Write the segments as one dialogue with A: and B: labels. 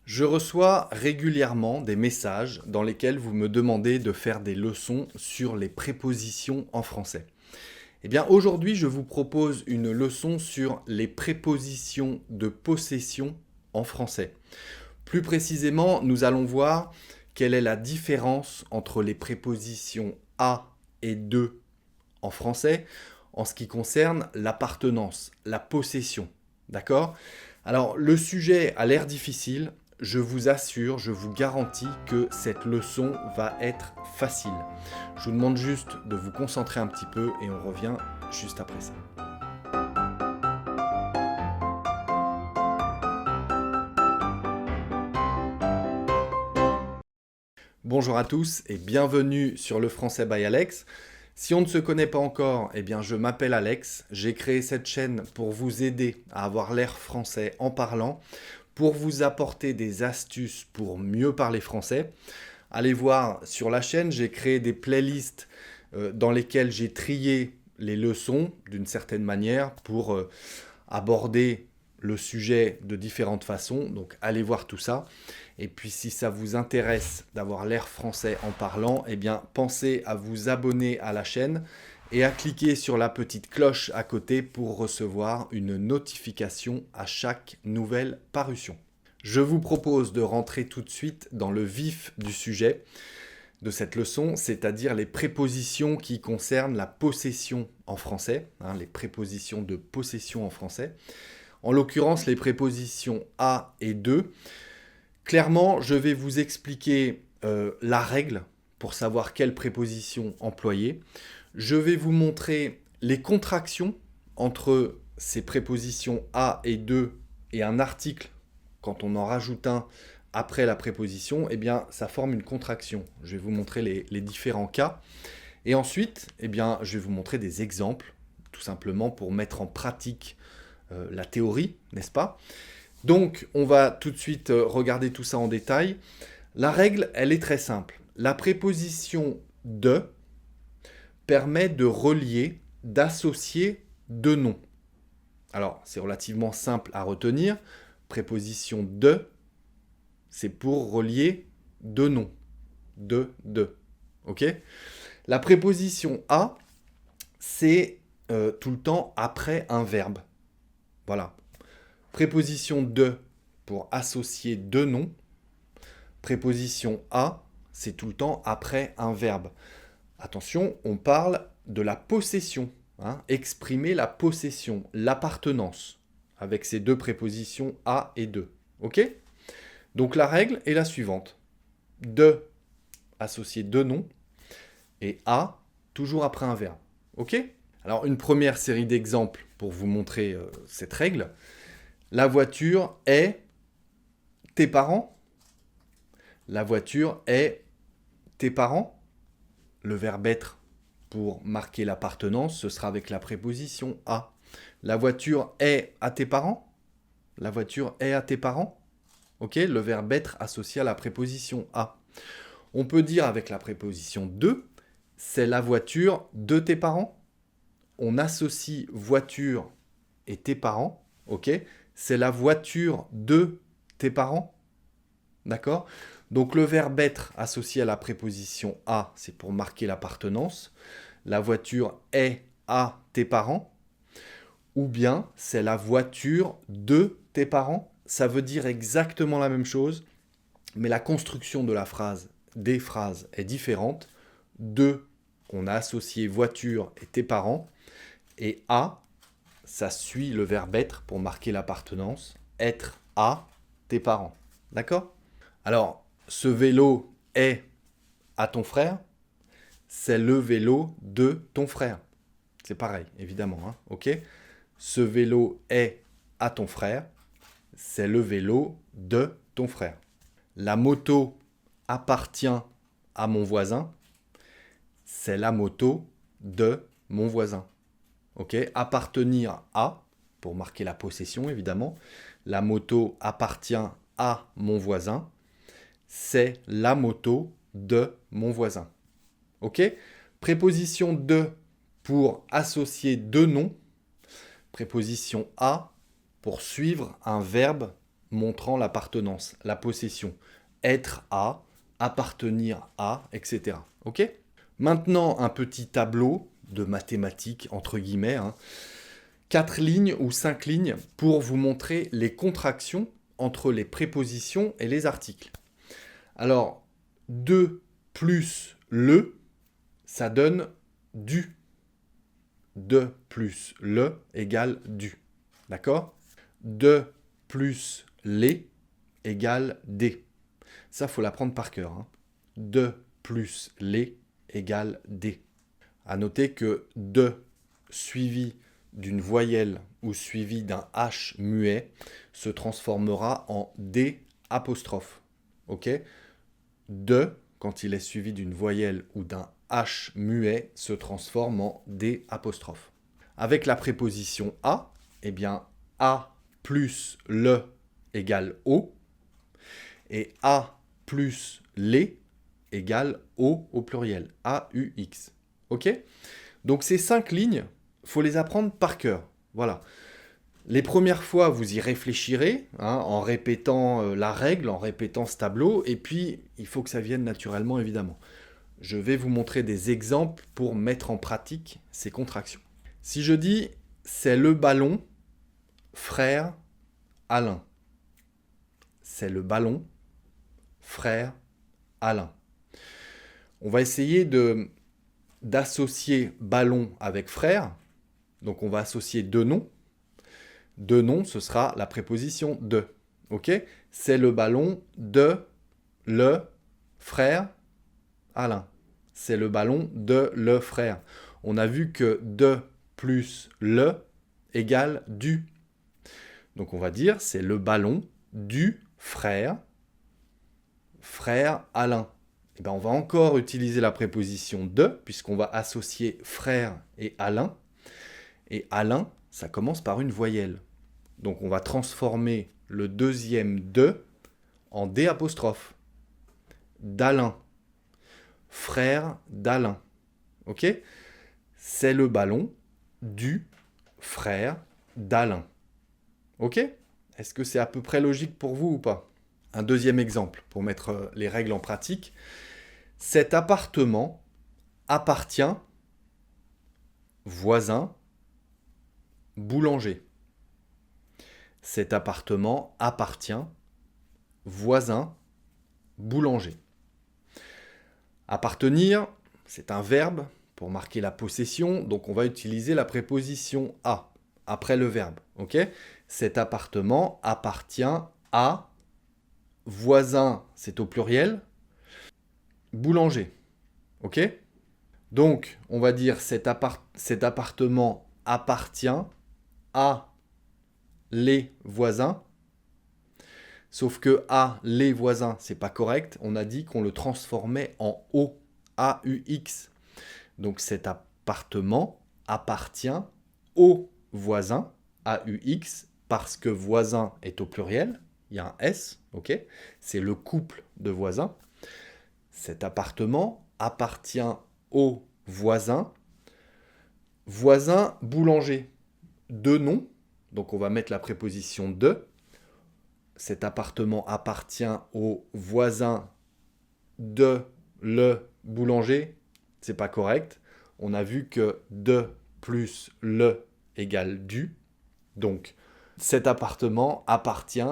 A: Je reçois régulièrement des messages dans lesquels vous me demandez de faire des leçons sur les prépositions en français. Eh bien, aujourd'hui, je vous propose une leçon sur les prépositions de possession en français. Plus précisément, nous allons voir quelle est la différence entre les prépositions à et de en français en ce qui concerne l'appartenance, la possession. D'accord? Alors, le sujet a l'air difficile. Je vous assure, je vous garantis que cette leçon va être facile. Je vous demande juste de vous concentrer un petit peu et on revient juste après ça. Bonjour à tous et bienvenue sur le Français by Alex. Si on ne se connaît pas encore, eh bien je m'appelle Alex. J'ai créé cette chaîne pour vous aider à avoir l'air français en parlant, pour vous apporter des astuces pour mieux parler français. Allez voir sur la chaîne, j'ai créé des playlists dans lesquelles j'ai trié les leçons d'une certaine manière pour aborder le sujet de différentes façons. Donc allez voir tout ça. Et puis si ça vous intéresse d'avoir l'air français en parlant, eh bien pensez à vous abonner à la chaîne et à cliquer sur la petite cloche à côté pour recevoir une notification à chaque nouvelle parution. Je vous propose de rentrer tout de suite dans le vif du sujet de cette leçon, c'est-à-dire les prépositions qui concernent la possession en français, les prépositions de possession en français. En l'occurrence, les prépositions à et de. Clairement, je vais vous expliquer la règle pour savoir quelle préposition employer. Je vais vous montrer les contractions entre ces prépositions à et de et un article. Quand on en rajoute un après la préposition, eh bien, ça forme une contraction. Je vais vous montrer les différents cas. Et ensuite, eh bien, je vais vous montrer des exemples, tout simplement pour mettre en pratique la théorie, n'est-ce pas? Donc, on va tout de suite regarder tout ça en détail. La règle, elle est très simple. La préposition de permet de relier, d'associer deux noms. Alors, c'est relativement simple à retenir. Préposition de, c'est pour relier deux noms. De. Ok? La préposition à, c'est tout le temps après un verbe. Voilà. Préposition de pour associer deux noms. Préposition à, c'est tout le temps après un verbe. Attention, on parle de la possession. Exprimer la possession, l'appartenance, avec ces deux prépositions à et de. Ok? Donc la règle est la suivante. De, associer deux noms, et à, toujours après un verbe. Ok? Alors une première série d'exemples pour vous montrer cette règle. La voiture est tes parents. La voiture est tes parents. Le verbe être pour marquer l'appartenance, ce sera avec la préposition à. La voiture est à tes parents. La voiture est à tes parents. Ok, le verbe être associé à la préposition à. On peut dire avec la préposition de, c'est la voiture de tes parents. On associe voiture et tes parents. Ok, c'est la voiture de tes parents. D'accord? Donc le verbe être associé à la préposition à, c'est pour marquer l'appartenance. La voiture est à tes parents. Ou bien c'est la voiture de tes parents. Ça veut dire exactement la même chose, mais la construction de la phrase, des phrases, est différente. De, on a associé voiture et tes parents. Et à, ça suit le verbe être pour marquer l'appartenance. Être à tes parents. D'accord? Alors, ce vélo est à ton frère. C'est le vélo de ton frère. C'est pareil, évidemment. Ok? Ce vélo est à ton frère. C'est le vélo de ton frère. La moto appartient à mon voisin. C'est la moto de mon voisin. Ok? Appartenir à, pour marquer la possession évidemment. La moto appartient à mon voisin. C'est la moto de mon voisin. Ok? Préposition de pour associer deux noms. Préposition à pour suivre un verbe montrant l'appartenance, la possession. Être à, appartenir à, etc. Ok ? Maintenant, un petit tableau de mathématiques, entre guillemets, hein. 4 lignes ou 5 lignes pour vous montrer les contractions entre les prépositions et les articles. Alors, de plus le, ça donne du. De plus le égale du. D'accord ? De plus les égale des. Ça, faut l'apprendre par cœur. Hein. De plus les égale des. À noter que de suivi d'une voyelle ou suivi d'un H muet se transformera en D apostrophe. Ok ? De, quand il est suivi d'une voyelle ou d'un H muet, se transforme en D apostrophe. Avec la préposition à, eh bien, a plus le égale au, et a plus les égale au pluriel, A-U-X. Ok ? Donc ces 5 lignes, il faut les apprendre par cœur. Voilà. Les premières fois, vous y réfléchirez, hein, en répétant la règle, en répétant ce tableau, et puis il faut que ça vienne naturellement, évidemment. Je vais vous montrer des exemples pour mettre en pratique ces contractions. Si je dis « c'est le ballon, frère Alain », c'est le ballon, frère Alain. On va essayer d'associer ballon avec frère, donc on va associer deux noms. Deux noms, ce sera la préposition de. Ok ? C'est le ballon de le frère Alain. C'est le ballon de le frère. On a vu que de plus le égale du. Donc on va dire c'est le ballon du frère Alain. Et bien on va encore utiliser la préposition de, puisqu'on va associer frère et Alain. Et Alain, ça commence par une voyelle. Donc on va transformer le deuxième de en D apostrophe. D'Alain. Frère d'Alain. Ok ? C'est le ballon du frère d'Alain. Ok ? Est-ce que c'est à peu près logique pour vous ou pas ? Un deuxième exemple pour mettre les règles en pratique. Cet appartement appartient voisin boulanger. Cet appartement appartient voisin boulanger. Appartenir, c'est un verbe pour marquer la possession, donc on va utiliser la préposition à après le verbe. Ok ? Cet appartement appartient à voisin, c'est au pluriel, boulanger. Ok ? Donc, on va dire cet appartement appartient à les voisins. Sauf que à les voisins, c'est pas correct. On a dit qu'on le transformait en O, A-U-X. Donc cet appartement appartient aux voisins, A-U-X, parce que voisin est au pluriel. Il y a un S, ok ? C'est le couple de voisins. Cet appartement appartient aux voisins. Voisin boulanger. Deux noms. Donc on va mettre la préposition de. Cet appartement appartient au voisin de le boulanger. C'est pas correct. On a vu que de plus le égale du. Donc, cet appartement appartient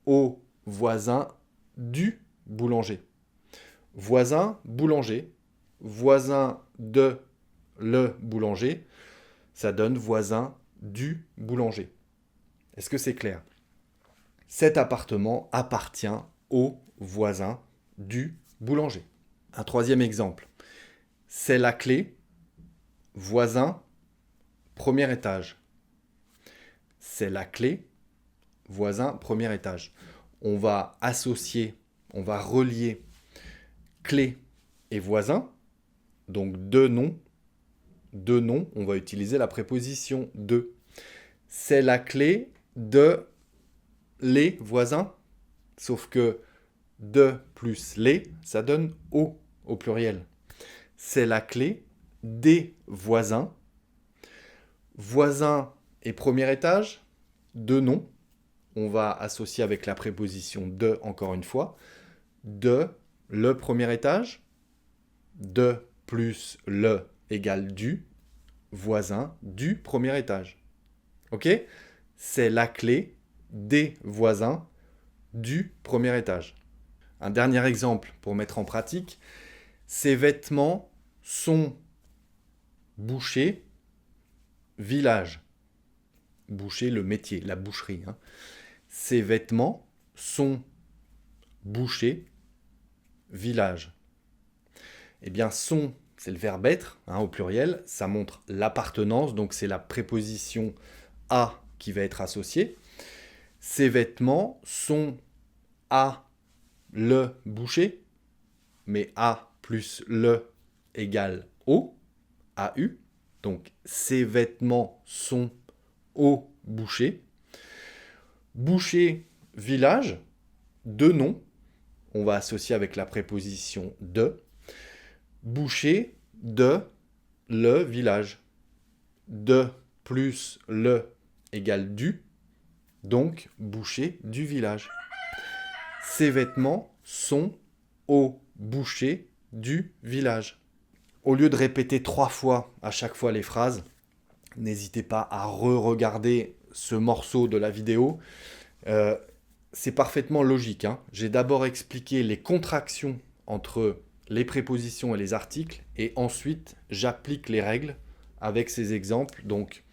A: au voisin du boulanger. Voisin boulanger. Voisin de le boulanger. Ça donne voisin du boulanger. Est-ce que c'est clair ? Cet appartement appartient au voisin du boulanger. Un troisième exemple. C'est la clé, voisin, premier étage. C'est la clé, voisin, premier étage. On va associer, on va relier clé et voisin. Donc deux noms, on va utiliser la préposition de. C'est la clé de les voisins, sauf que de plus les, ça donne au pluriel. C'est la clé des voisins. Voisin et premier étage, deux noms. on va associer avec la préposition de, encore une fois. De, le premier étage. De plus le égale du voisin du premier étage. Ok? C'est la clé des voisins du premier étage. Un dernier exemple pour mettre en pratique. Ces vêtements sont bouchés village. Boucher, le métier, la boucherie. Hein. Ces vêtements sont bouchés village. Eh bien, sont, c'est le verbe être, hein, au pluriel, ça montre l'appartenance, donc c'est la préposition à qui va être associée. Ces vêtements sont à le boucher, mais à plus le égale au, AU. Donc, ces vêtements sont au boucher. Boucher, village, deux noms. On va associer avec la préposition de. Boucher de le village. De plus le égale du. Donc, boucher du village. Ces vêtements sont au boucher du village. Au lieu de répéter 3 fois à chaque fois les phrases, n'hésitez pas à re-regarder ce morceau de la vidéo. C'est parfaitement logique. Hein. J'ai d'abord expliqué les contractions entre les prépositions et les articles, et ensuite j'applique les règles avec ces exemples. Donc,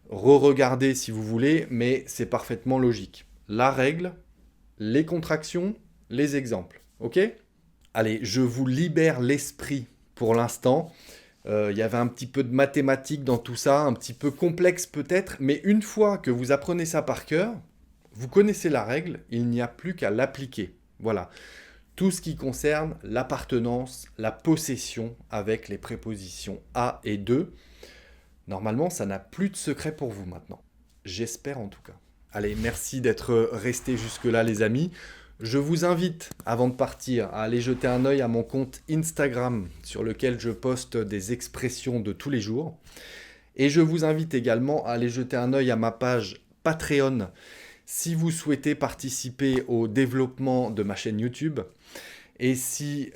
A: re-regardez si vous voulez, mais c'est parfaitement logique. La règle, les contractions, les exemples. Ok ? Allez, je vous libère l'esprit pour l'instant. Il y avait un petit peu de mathématiques dans tout ça, un petit peu complexe peut-être, mais une fois que vous apprenez ça par cœur, vous connaissez la règle, il n'y a plus qu'à l'appliquer. Voilà. Tout ce qui concerne l'appartenance, la possession avec les prépositions à et de. Normalement, ça n'a plus de secret pour vous maintenant. J'espère en tout cas. Allez, merci d'être restés jusque-là les amis. Je vous invite, avant de partir, à aller jeter un œil à mon compte Instagram sur lequel je poste des expressions de tous les jours. Et je vous invite également à aller jeter un œil à ma page Patreon si vous souhaitez participer au développement de ma chaîne YouTube. Et si,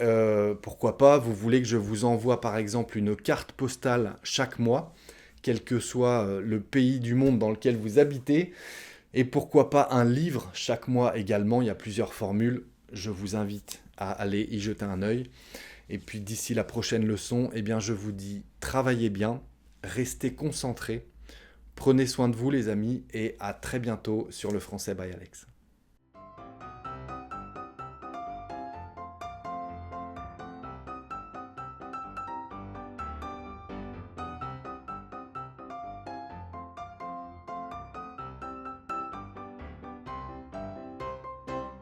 A: pourquoi pas, vous voulez que je vous envoie par exemple une carte postale chaque mois, quel que soit le pays du monde dans lequel vous habitez, et pourquoi pas un livre chaque mois également, il y a plusieurs formules, je vous invite à aller y jeter un œil. Et puis d'ici la prochaine leçon, eh bien je vous dis travaillez bien, restez concentrés, prenez soin de vous les amis et à très bientôt sur le Français by Alex.